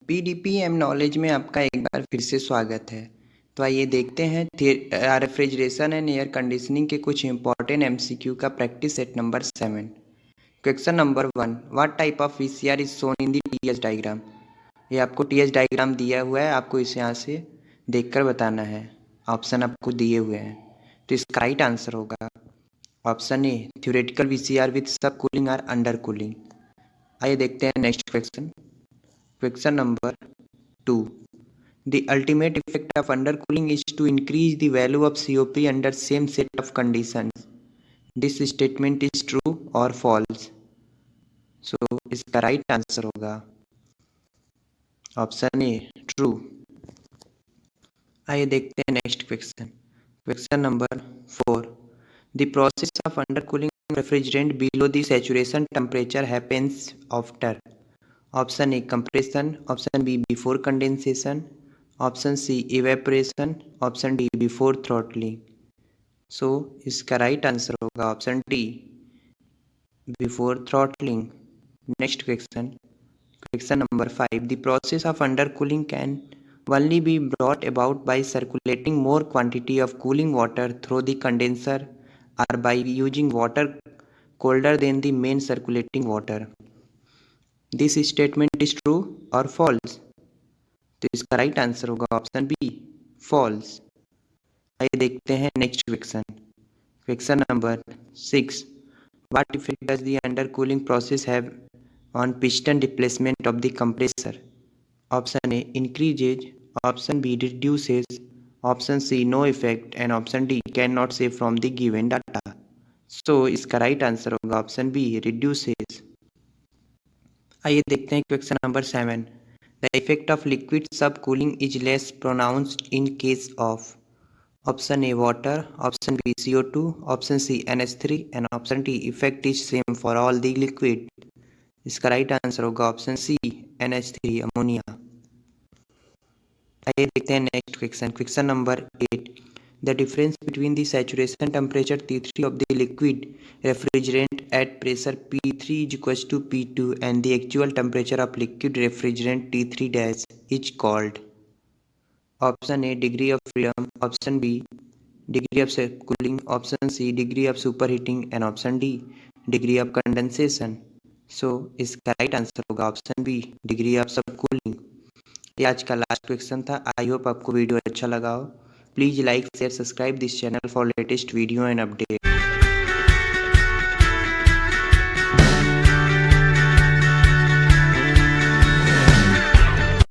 पीडीपीएम knowledge में आपका एक बार फिर से स्वागत है। तो आइए देखते हैं रेफ्रिजरेशन एंड एयर कंडीशनिंग के कुछ इंपॉर्टेंट एमसीक्यू का practice set number 7। Question number 1, what type of VCR is shown in the TH diagram. ये आपको टीएच डायग्राम दिया हुआ है, आपको इसे यहाँ से देखकर बताना है। ऑप्शन आपको दिए हुए हैं, तो इसका राइट आंसर होगा option A, theoretical VCR with सब कूलिंग और अंडर कूलिंग। आइए देखते हैं next question. Question number 2. The ultimate effect of undercooling is to increase the value of COP under same set of conditions. This statement is true or false? So इसका right answer होगा option A, true. आइए देखते हैं next question. Question number 4. The process of undercooling refrigerant below the saturation temperature happens after. Option A, compression, option B, before condensation, option C, evaporation, option D, before throttling. So इसका right answer होगा option D, before throttling. Next question. Question number 5. The process of under cooling can only be brought about by circulating more quantity of cooling water through the condenser or by using water colder than the main circulating water. This statement is true और false? तो इसका right answer होगा option B, false. आइए देखते हैं next question. Question number 6. What effect does the under cooling process have on piston replacement of the compressor? Option A, increases, option B, reduces, option C, no effect, and option D, can not say from the given data. So इसका right answer होगा option B, reduces. आइए देखते हैं question number 7. The effect of liquid sub cooling is less pronounced in case of. Option A, water, option B, CO2, option C, NH3, and option D, effect is same for all the liquid. इसका right answer होगा option C, NH3, ammonia. आइए देखते हैं next question. Question number 8. The difference between the saturation temperature T3 of the liquid refrigerant at pressure P3 is equals to P2 and the actual temperature of liquid refrigerant T3 dash is called. Option A, degree of freedom, option B, degree of cooling, option C, degree of superheating, and option D, degree of condensation. So इसका right answer होगा option B, degree of सब cooling. ये आज का last question था। I hope आपको video अच्छा लगा हो। Please like, share, subscribe this channel for latest video and update.